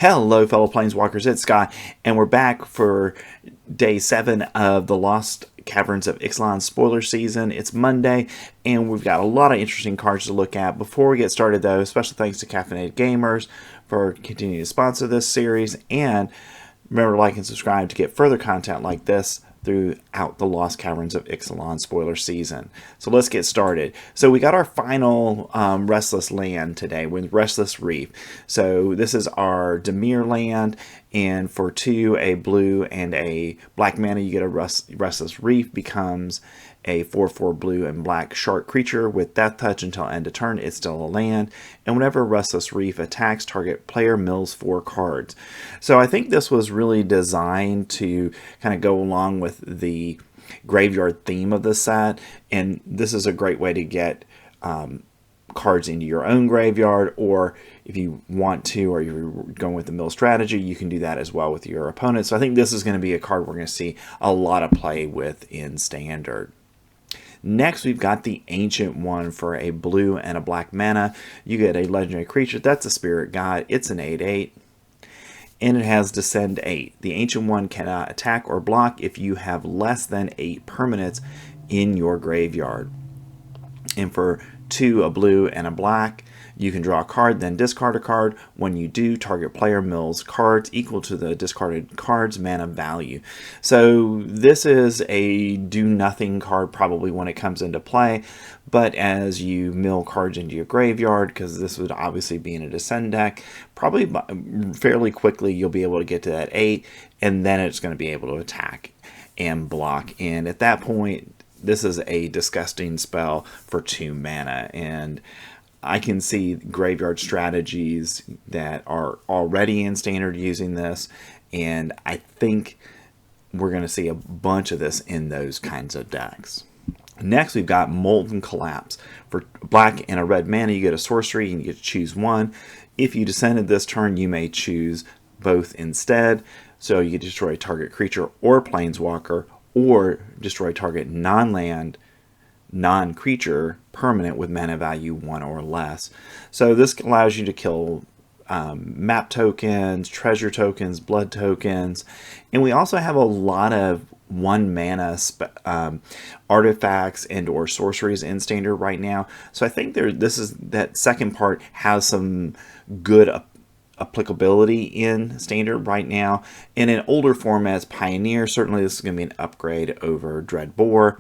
Hello, fellow Planeswalkers, it's Scott, and we're back for day 7 of the Lost Caverns of Ixalan spoiler season. It's Monday, and we've got a lot of interesting cards to look at. Before we get started, though, special thanks to Caffeinated Gamers for continuing to sponsor this series, and remember to like and subscribe to get further content like this throughout the Lost Caverns of Ixalan spoiler season. So let's get started. So we got our final Restless land today with Restless Reef. So this is our Dimir land, and for 2, a blue and a black mana, you get a Restless Reef. Becomes a 4/4 blue and black shark creature with Death Touch until end of turn. It's still a land, and whenever Restless Reef attacks, target player mills 4 cards. So I think this was really designed to kind of go along with the graveyard theme of the set, and this is a great way to get cards into your own graveyard, or if you want to, or you're going with the mill strategy, you can do that as well with your opponent. So I think this is going to be a card we're going to see a lot of play with in Standard. Next, we've got the Ancient One for a blue and a black mana. You get a legendary creature. That's a Spirit God. It's an 8/8. And it has Descend 8. The Ancient One cannot attack or block if you have less than 8 permanents in your graveyard. And for 2, a blue and a black, you can draw a card, then discard a card. When you do, target player mills cards equal to the discarded card's mana value. So this is a do-nothing card probably when it comes into play, but as you mill cards into your graveyard, because this would obviously be in a Descend deck, probably fairly quickly you'll be able to get to that 8, and then it's going to be able to attack and block. And at that point, this is a disgusting spell for 2 mana, and I can see graveyard strategies that are already in Standard using this, and I think we're going to see a bunch of this in those kinds of decks. Next, we've got Molten Collapse. For black and a red mana, you get a sorcery, and you get to choose one. If you descended this turn, you may choose both instead. So you can destroy a target creature or planeswalker, or destroy target non-land, non-creature permanent with mana value 1 or less. So this allows you to kill map tokens, treasure tokens, blood tokens, and we also have a lot of 1 mana artifacts and or sorceries in Standard right now. So I think that second part has some good applicability in Standard right now. And in older formats, Pioneer, certainly this is going to be an upgrade over Dreadbore,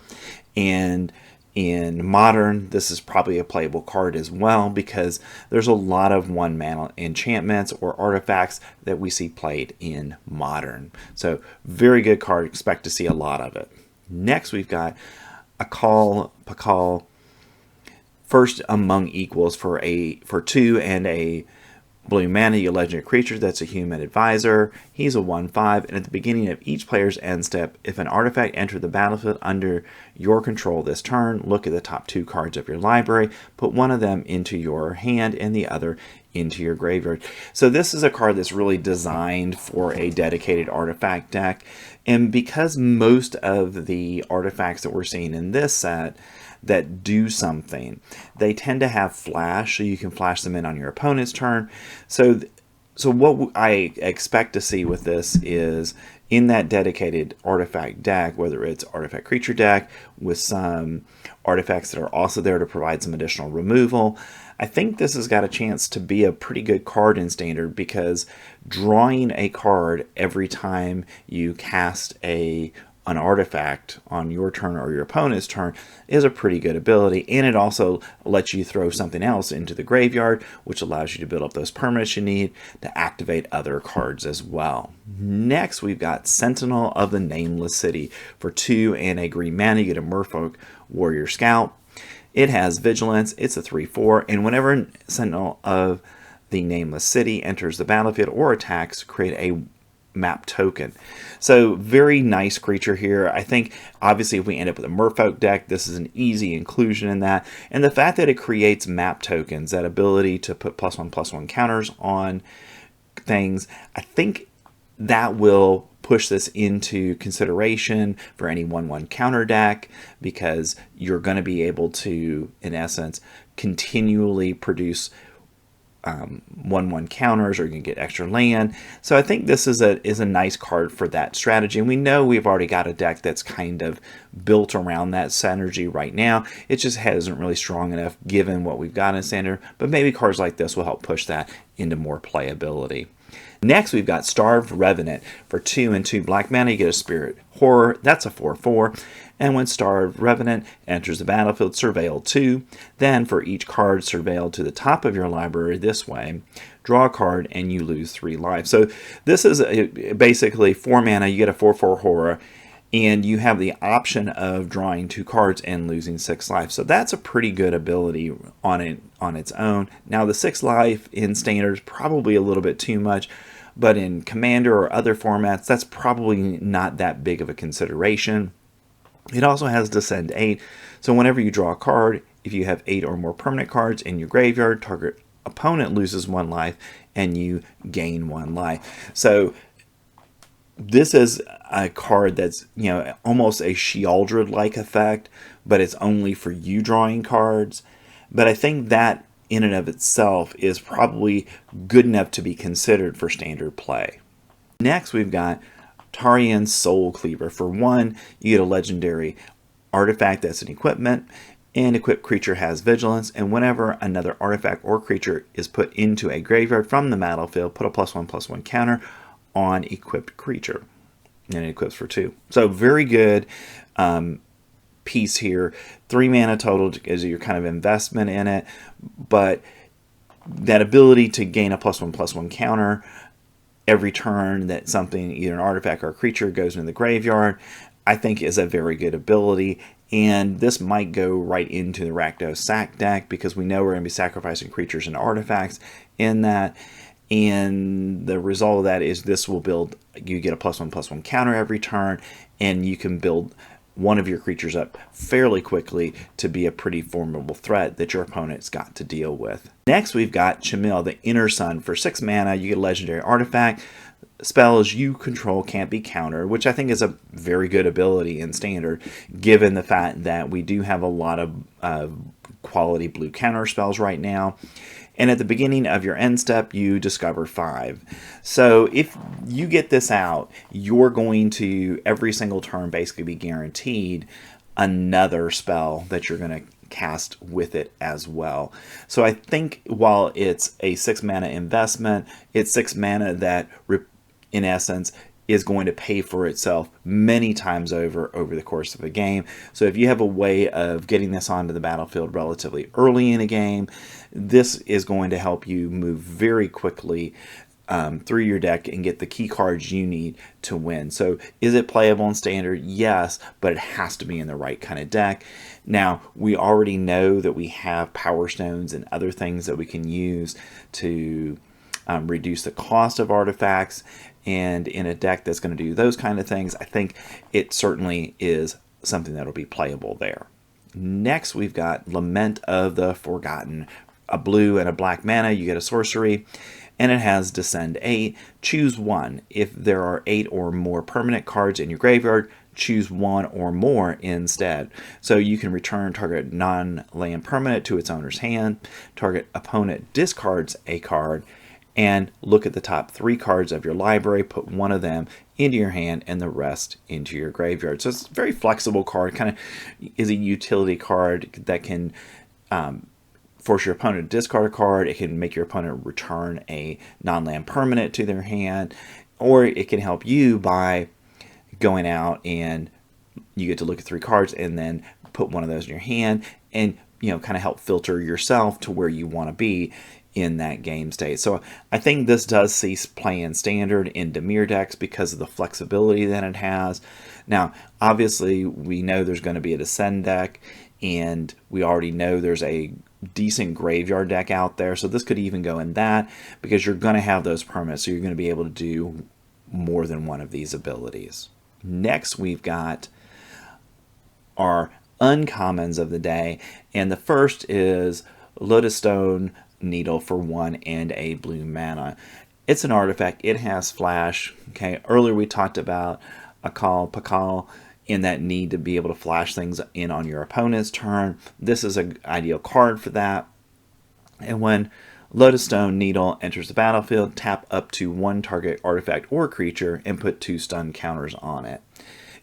and in Modern, this is probably a playable card as well, because there's a lot of 1 mana enchantments or artifacts that we see played in Modern. So very good card, expect to see a lot of it. Next, we've got Pakal, First Among Equals for 2 and a blue mana, you legendary creature that's a human advisor. He's a 1/5, and at the beginning of each player's end step, if an artifact entered the battlefield under your control this turn, look at the top 2 cards of your library, put one of them into your hand and the other into your graveyard. So this is a card that's really designed for a dedicated artifact deck, and because most of the artifacts that we're seeing in this set that do something, they tend to have flash, so you can flash them in on your opponent's turn. So what I expect to see with this is, in that dedicated artifact deck, whether it's artifact creature deck with some artifacts that are also there to provide some additional removal, I think this has got a chance to be a pretty good card in Standard, because drawing a card every time you cast an artifact on your turn or your opponent's turn is a pretty good ability, and it also lets you throw something else into the graveyard, which allows you to build up those permanents you need to activate other cards as well. Next, we've got Sentinel of the Nameless City. For 2 and a green mana, you get a Merfolk Warrior Scout. It has Vigilance, it's a 3/4, and whenever Sentinel of the Nameless City enters the battlefield or attacks, create a map token. So very nice creature here. I think obviously if we end up with a Merfolk deck, this is an easy inclusion in that. And the fact that it creates map tokens, that ability to put +1/+1 counters on things, I think that will push this into consideration for any 1/1 counter deck, because you're going to be able to, in essence, continually produce 1/1 counters, or you can get extra land. So I think this is a nice card for that strategy. And we know we've already got a deck that's kind of built around that synergy right now. It just isn't really strong enough given what we've got in standard. But maybe cards like this will help push that into more playability. Next, we've got Starved Revenant. For 2 and 2 black mana, you get a Spirit Horror. That's a 4/4. And when Starved Revenant enters the battlefield, surveil 2. Then, for each card surveilled to the top of your library this way, draw a card and you lose 3 life. So this is basically 4 mana, you get a 4/4 horror, and you have the option of drawing 2 cards and losing 6 life. So that's a pretty good ability on its own. Now the 6 life in standard is probably a little bit too much, but in Commander or other formats, that's probably not that big of a consideration. It also has Descend 8, so whenever you draw a card, if you have 8 or more permanent cards in your graveyard, target opponent loses 1 life and you gain 1 life. So this is a card that's, almost a Sheoldred-like effect, but it's only for you drawing cards. But I think that in and of itself is probably good enough to be considered for standard play. Next, we've got Tarian Soul Cleaver. For 1, you get a legendary artifact that's an equipment. An equipped creature has vigilance, and whenever another artifact or creature is put into a graveyard from the battlefield, put a +1/+1 counter on equipped creature. And it equips for 2. So very good piece here. 3 mana total is your kind of investment in it, but that ability to gain a +1/+1 counter every turn that something, either an artifact or a creature, goes into the graveyard, I think is a very good ability. And this might go right into the Rakdos Sack deck, because we know we're going to be sacrificing creatures and artifacts in that. And the result of that is this will build, you get a +1/+1 counter every turn, and you can build one of your creatures up fairly quickly to be a pretty formidable threat that your opponent's got to deal with. Next, we've got Chamil, the Inner Sun. For 6 mana, you get a legendary artifact. Spells you control can't be countered, which I think is a very good ability in standard, given the fact that we do have a lot of quality blue counter spells right now. And at the beginning of your end step, you discover 5. So if you get this out, you're going to, every single turn, basically be guaranteed another spell that you're going to cast with it as well. So I think while it's a 6 mana investment, it's 6 mana that, in essence, is going to pay for itself many times over the course of a game. So if you have a way of getting this onto the battlefield relatively early in a game, this is going to help you move very quickly through your deck and get the key cards you need to win. So is it playable in standard? Yes, but it has to be in the right kind of deck. Now, we already know that we have Power Stones and other things that we can use to reduce the cost of artifacts, and in a deck that's going to do those kind of things, I think it certainly is something that'll be playable there. Next, we've got Lament of the Forgotten. A blue and a black mana, you get a sorcery, and it has Descend 8. Choose 1. If there are 8 or more permanent cards in your graveyard, choose 1 or more instead. So you can return target non-land permanent to its owner's hand, target opponent discards a card, and look at the top 3 cards of your library, put 1 of them into your hand and the rest into your graveyard. So it's a very flexible card, kind of is a utility card that can force your opponent to discard a card. It can make your opponent return a non-land permanent to their hand, or it can help you by going out and you get to look at 3 cards and then put 1 of those in your hand, and kind of help filter yourself to where you want to be in that game state. So I think this does see play in standard in Dimir decks because of the flexibility that it has. Now, obviously, we know there's going to be a Descend deck, and we already know there's a decent graveyard deck out there. So this could even go in that, because you're going to have those permanents, so you're going to be able to do more than one of these abilities. Next, we've got our uncommons of the day, and the first is Lodestone Needle for 1 and a blue mana. It's an artifact. It has flash. Okay, earlier we talked about Akal Pakal in that need to be able to flash things in on your opponent's turn. This is an ideal card for that. And when Lodestone Needle enters the battlefield, tap up to one target artifact or creature, and put 2 stun counters on it.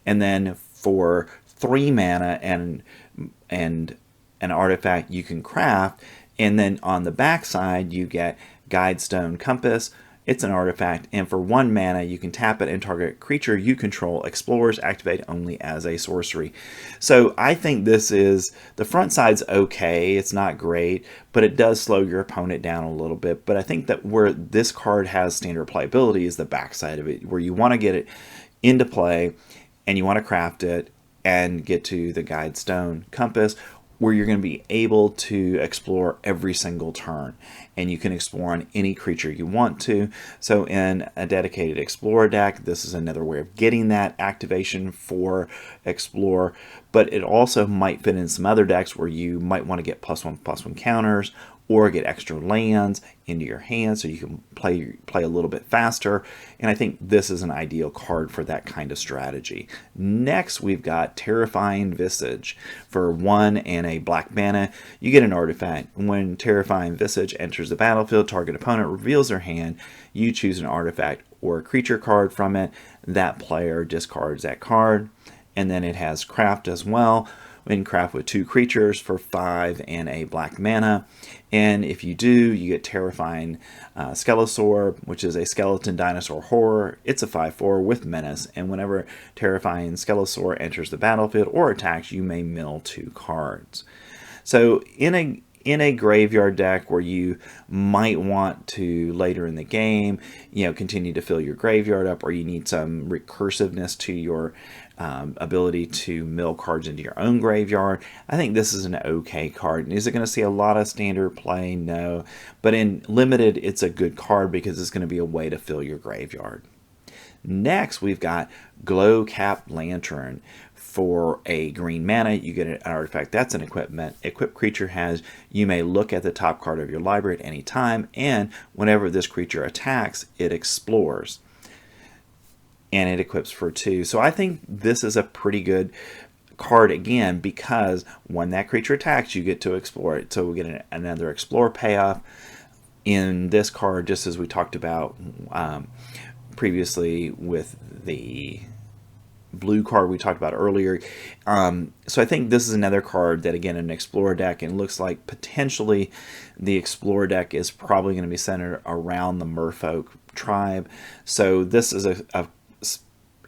And then for 3 mana and an artifact you can craft, and then on the back side you get Guidestone Compass. It's an artifact, and for 1 mana you can tap it and target creature you control explores, activate only as a sorcery. So I think this is, the front side's okay, it's not great, but it does slow your opponent down a little bit. But I think that where this card has standard playability is the back side of it, where you want to get it into play and you want to craft it and get to the Guidestone Compass, where you're going to be able to explore every single turn, and you can explore on any creature you want to. So in a dedicated Explorer deck, this is another way of getting that activation for Explore, but it also might fit in some other decks where you might want to get +1/+1 counters, or get extra lands into your hand so you can play a little bit faster. And I think this is an ideal card for that kind of strategy. Next, we've got Terrifying Visage. For 1 and a black mana, you get an artifact. When Terrifying Visage enters the battlefield, target opponent reveals their hand. You choose an artifact or a creature card from it. That player discards that card. And then it has craft as well. We can craft with 2 creatures for 5 and a black mana. And if you do, you get Terrifying Skelesaur, which is a skeleton dinosaur horror. It's a 5/4 with menace, and whenever Terrifying Skelesaur enters the battlefield or attacks, you may mill 2 cards. So in a graveyard deck where you might want to later in the game, continue to fill your graveyard up, or you need some recursiveness to your ability to mill cards into your own graveyard, I think this is an okay card. Is it going to see a lot of standard play? No. But in limited, it's a good card because it's going to be a way to fill your graveyard. Next, we've got Glow-Capped Lantern. For a green mana, you get an artifact. That's an equipment. Equipped creature has, you may look at the top card of your library at any time, and whenever this creature attacks, it explores. And it equips for 2. So I think this is a pretty good card again, because when that creature attacks, you get to explore it. So we get another explore payoff in this card, just as we talked about previously with the blue card we talked about earlier. So I think this is another card that, again, an Explorer deck, and it looks like potentially the Explorer deck is probably going to be centered around the Merfolk tribe. So this is a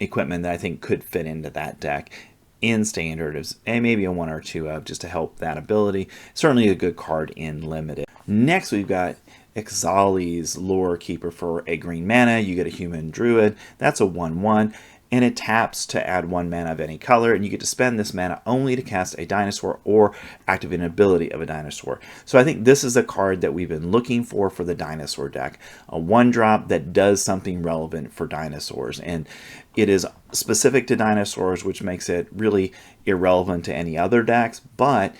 equipment that I think could fit into that deck in standard, and maybe a 1 or 2 of, just to help that ability. Certainly a good card in limited. Next, we've got Ixalan's Lore Keeper. For a green mana, you get a human druid. That's a 1/1. And it taps to add 1 mana of any color, and you get to spend this mana only to cast a dinosaur or activate an ability of a dinosaur. So I think this is a card that we've been looking for the dinosaur deck. A 1-drop that does something relevant for dinosaurs, and it is specific to dinosaurs, which makes it really irrelevant to any other decks. But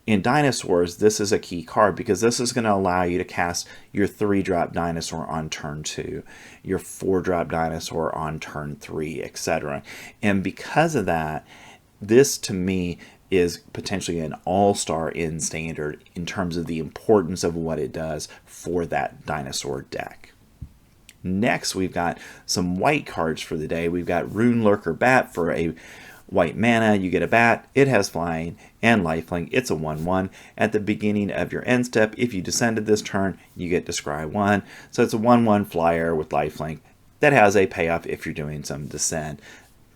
in dinosaurs, this is a key card, because this is going to allow you to cast your 3-drop dinosaur on turn 2, your 4-drop dinosaur on turn 3, etc. And because of that, this to me is potentially an all-star in standard in terms of the importance of what it does for that dinosaur deck. Next, we've got some white cards for the day. We've got Rune Lurker Bat. For a white mana, you get a bat. It has flying and lifelink. It's a 1/1. At the beginning of your end step, if you descended this turn, you get to scry 1. So it's a 1/1 flyer with lifelink that has a payoff if you're doing some descent.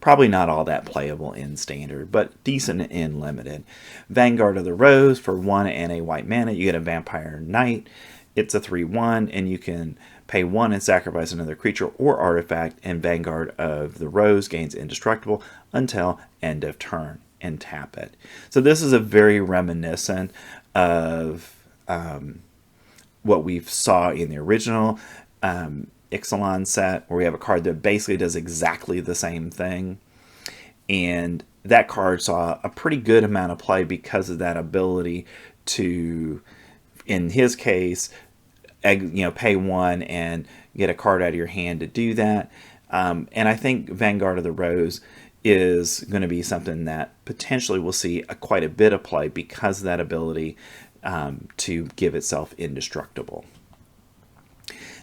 Probably not all that playable in standard, but decent in limited. Vanguard of the Rose. For 1 and a white mana, you get a Vampire Knight. It's a 3/1, and you can pay 1 and sacrifice another creature or artifact, and Vanguard of the Rose gains indestructible until end of turn, and tap it. So this is a very reminiscent of what we saw in the original Ixalan set, where we have a card that basically does exactly the same thing. And that card saw a pretty good amount of play because of that ability to, in his case, pay 1 and get a card out of your hand to do that. And I think Vanguard of the Rose is going to be something that potentially will see quite a bit of play because of that ability to give itself indestructible.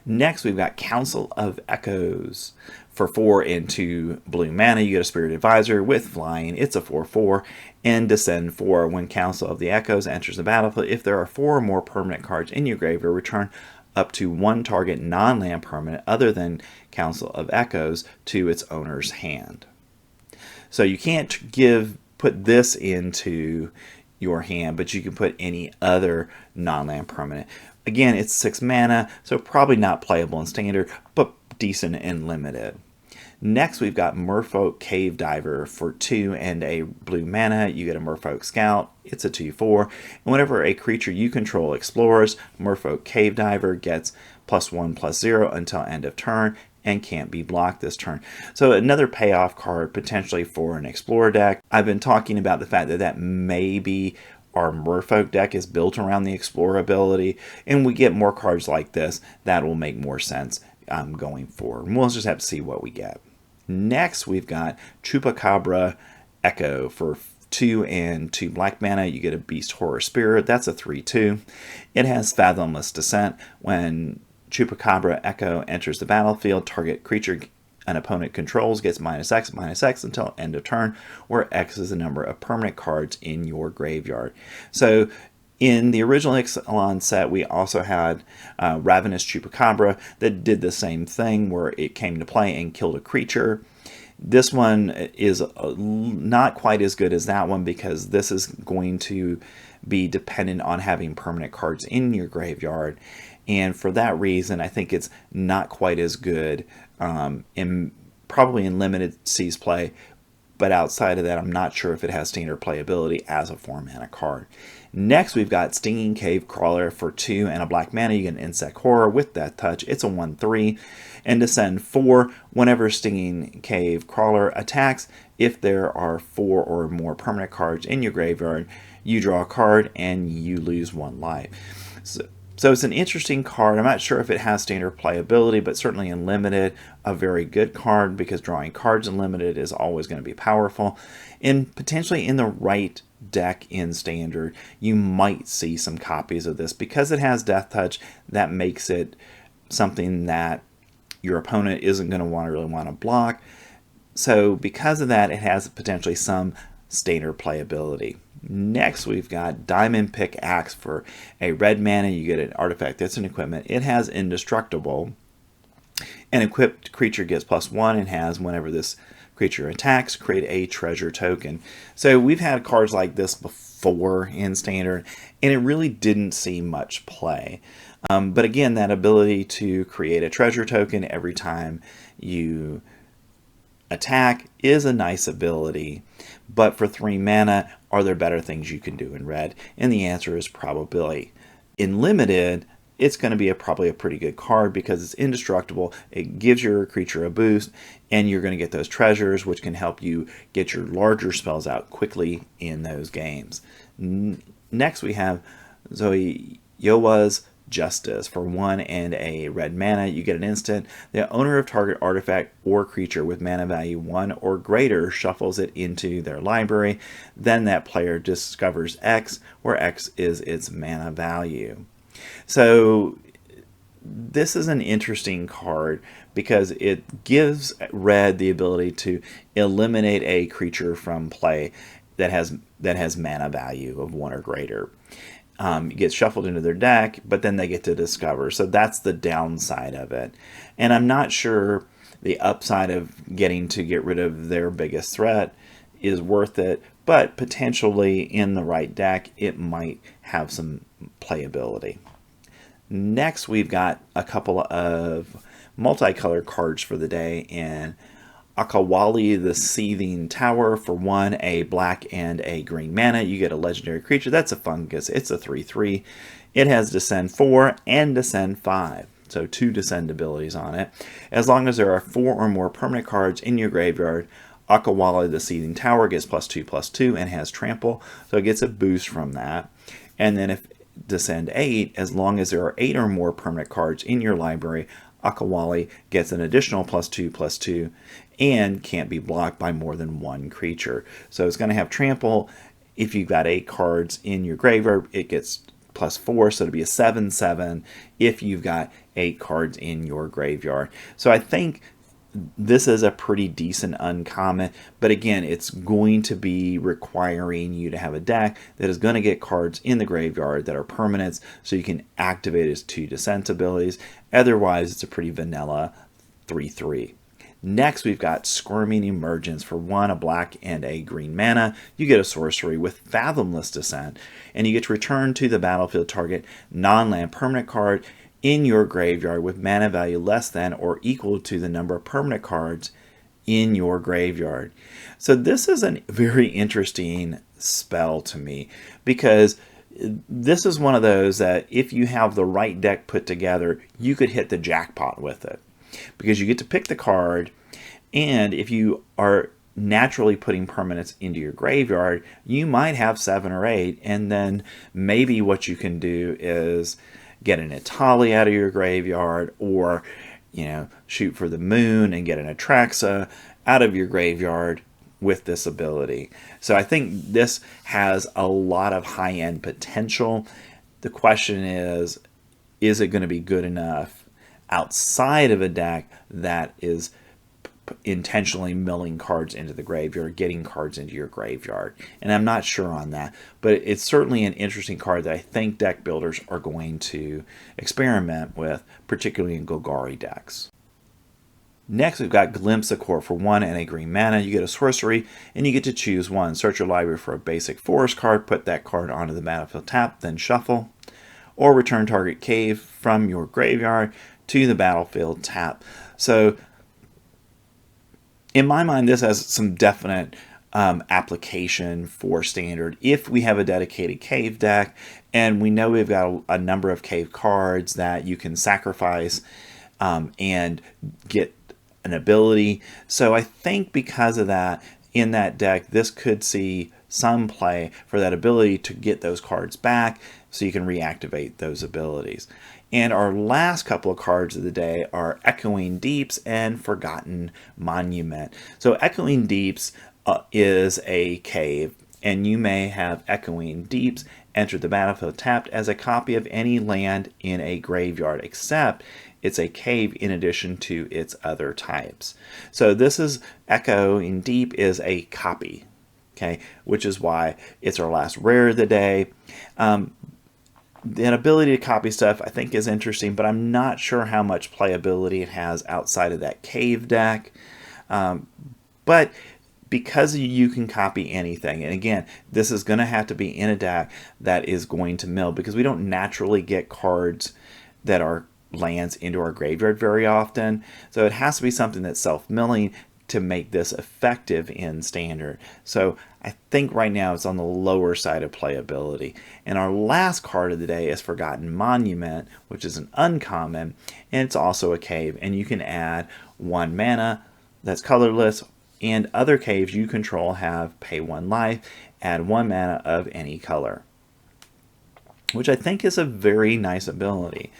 Next, we've got Council of Echoes. For 4 and 2 blue mana, you get a Spirit Advisor with flying. It's a 4/4 and descend 4. When Council of the Echoes enters the battlefield, if there are 4 or more permanent cards in your graveyard, return up to 1 target non-land permanent other than Council of Echoes to its owner's hand. So you can't put this into your hand, but you can put any other non-land permanent. Again, it's 6 mana, so probably not playable in Standard, but decent in Limited. Next, we've got Merfolk Cave Diver. For 2 and a blue mana, you get a Merfolk Scout. It's a 2/4. And whenever a creature you control explores, Merfolk Cave Diver gets +1/+0 until end of turn and can't be blocked this turn. So another payoff card potentially for an Explorer deck. I've been talking about the fact that maybe our Merfolk deck is built around the Explorer ability, and we get more cards like this, that will make more sense going forward. And we'll just have to see what we get. Next, we've got Chupacabra Echo. For 2 and 2 black mana, you get a Beast Horror Spirit. That's a 3/2. It has Fathomless Descent. When Chupacabra Echo enters the battlefield, target creature an opponent controls gets -X until end of turn, where X is the number of permanent cards in your graveyard. So in the original Ixalan set, we also had Ravenous Chupacabra that did the same thing, where it came to play and killed a creature. This one is not quite as good as that one, because this is going to be dependent on having permanent cards in your graveyard. And for that reason, I think it's not quite as good, probably in limited seas play. But outside of that, I'm not sure if it has standard playability as a 4 mana card. Next, we've got Stinging Cave Crawler. For 2 and a black mana, you get an Insect Horror with Death Touch. It's a 1/3. And descend 4. Whenever Stinging Cave Crawler attacks, if there are 4 or more permanent cards in your graveyard, you draw a card and you lose 1 life. So it's an interesting card. I'm not sure if it has standard playability, but certainly in Limited, a very good card, because drawing cards in Limited is always going to be powerful. And potentially in the right deck in Standard, you might see some copies of this. Because it has Death Touch, that makes it something that your opponent isn't going to really want to block. So because of that, it has potentially some standard playability. Next, we've got Diamond Pickaxe. For a red mana, you get an artifact that's an equipment. It has Indestructible. An equipped creature gets +1 and has, whenever this creature attacks, create a treasure token. So we've had cards like this before in Standard, and it really didn't see much play. But again, that ability to create a treasure token every time you attack is a nice ability. But for 3 mana, are there better things you can do in red? And the answer is probably. In Limited, it's going to be probably a pretty good card, because it's indestructible. It gives your creature a boost, and you're going to get those treasures, which can help you get your larger spells out quickly in those games. Next, we have Zoyowa's Justice. For 1 and a red mana, you get an instant. The owner of target artifact or creature with mana value 1 or greater shuffles it into their library. Then that player discovers X, where X is its mana value. So this is an interesting card, because it gives red the ability to eliminate a creature from play that has mana value of 1 or greater. It gets shuffled into their deck, but then they get to discover. So that's the downside of it. And I'm not sure the upside of getting to get rid of their biggest threat is worth it, but potentially in the right deck, it might have some playability. Next, we've got a couple of multicolored cards for the day, and Akawali the Seething Tower. For 1, a black and a green mana, you get a legendary creature. That's a fungus. It's a 3/3. It has Descend 4 and Descend 5. So 2 Descend abilities on it. As long as there are 4 or more permanent cards in your graveyard, Akawali the Seething Tower gets +2/+2 and has Trample. So it gets a boost from that. And then if Descend 8, as long as there are 8 or more permanent cards in your library, Akawali gets an additional +2/+2 and can't be blocked by more than 1 creature. So it's going to have Trample. If you've got 8 cards in your graveyard, it gets plus 4, so it'll be a 7/7 if you've got 8 cards in your graveyard. So I think this is a pretty decent uncommon, but again, it's going to be requiring you to have a deck that is going to get cards in the graveyard that are permanents, so you can activate its 2 Descent abilities. Otherwise, it's a pretty vanilla 3/3. Next, we've got Squirming Emergence for 1, a black and a green mana. You get a sorcery with Fathomless Descent, and you get to return to the battlefield target non-land permanent card in your graveyard with mana value less than or equal to the number of permanent cards in your graveyard. So this is a very interesting spell to me, because this is one of those that if you have the right deck put together, you could hit the jackpot with it, because you get to pick the card, and if you are naturally putting permanents into your graveyard, you might have 7 or 8, and then maybe what you can do is get an Itali out of your graveyard, or shoot for the moon and get an Atraxa out of your graveyard with this ability. So I think this has a lot of high-end potential. The question is it going to be good enough outside of a deck that is intentionally milling cards into the graveyard, getting cards into your graveyard? And I'm not sure on that, but it's certainly an interesting card that I think deck builders are going to experiment with, particularly in Golgari decks. Next, we've got Glimpse of Court for 1 and a green mana. You get a sorcery, and you get to choose one. Search your library for a basic forest card, put that card onto the battlefield tap, then shuffle, or return target cave from your graveyard to the battlefield tap. So in my mind, this has some definite application for standard if we have a dedicated cave deck, and we know we've got a number of cave cards that you can sacrifice and get an ability. So I think because of that, in that deck, this could see some play for that ability to get those cards back so you can reactivate those abilities. And our last couple of cards of the day are Echoing Deeps and Forgotten Monument. So Echoing Deeps is a cave, and you may have Echoing Deeps enter the battlefield tapped as a copy of any land in a graveyard, except it's a cave in addition to its other types. So this is Echoing Deep is a copy, okay, which is why it's our last rare of the day. That ability to copy stuff I think is interesting, but I'm not sure how much playability it has outside of that cave deck. But because you can copy anything, and again, this is going to have to be in a deck that is going to mill, because we don't naturally get cards that are lands into our graveyard very often. So it has to be something that's self-milling to make this effective in standard. So I think right now it's on the lower side of playability. And our last card of the day is Forgotten Monument, which is an uncommon, and it's also a cave, and you can add 1 mana that's colorless, and other caves you control have pay 1 life, add 1 mana of any color, which I think is a very nice ability.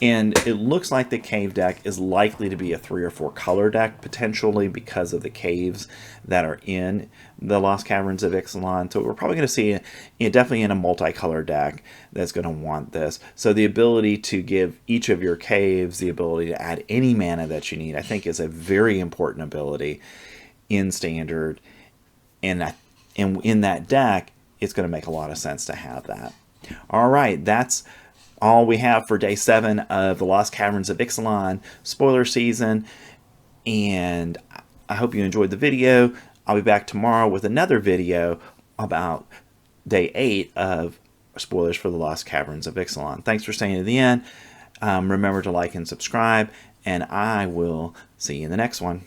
And it looks like the cave deck is likely to be a 3 or 4 color deck, potentially because of the caves that are in the Lost Caverns of Ixalan. So we're probably going to see it definitely in a multicolor deck that's going to want this. So the ability to give each of your caves the ability to add any mana that you need, I think, is a very important ability in standard. And in that deck, it's going to make a lot of sense to have that. All right, that's all we have for day 7 of the Lost Caverns of Ixalan spoiler season, and I hope you enjoyed the video. I'll be back tomorrow with another video about day 8 of spoilers for the Lost Caverns of Ixalan. Thanks for staying to the end. Remember to like and subscribe, and I will see you in the next one.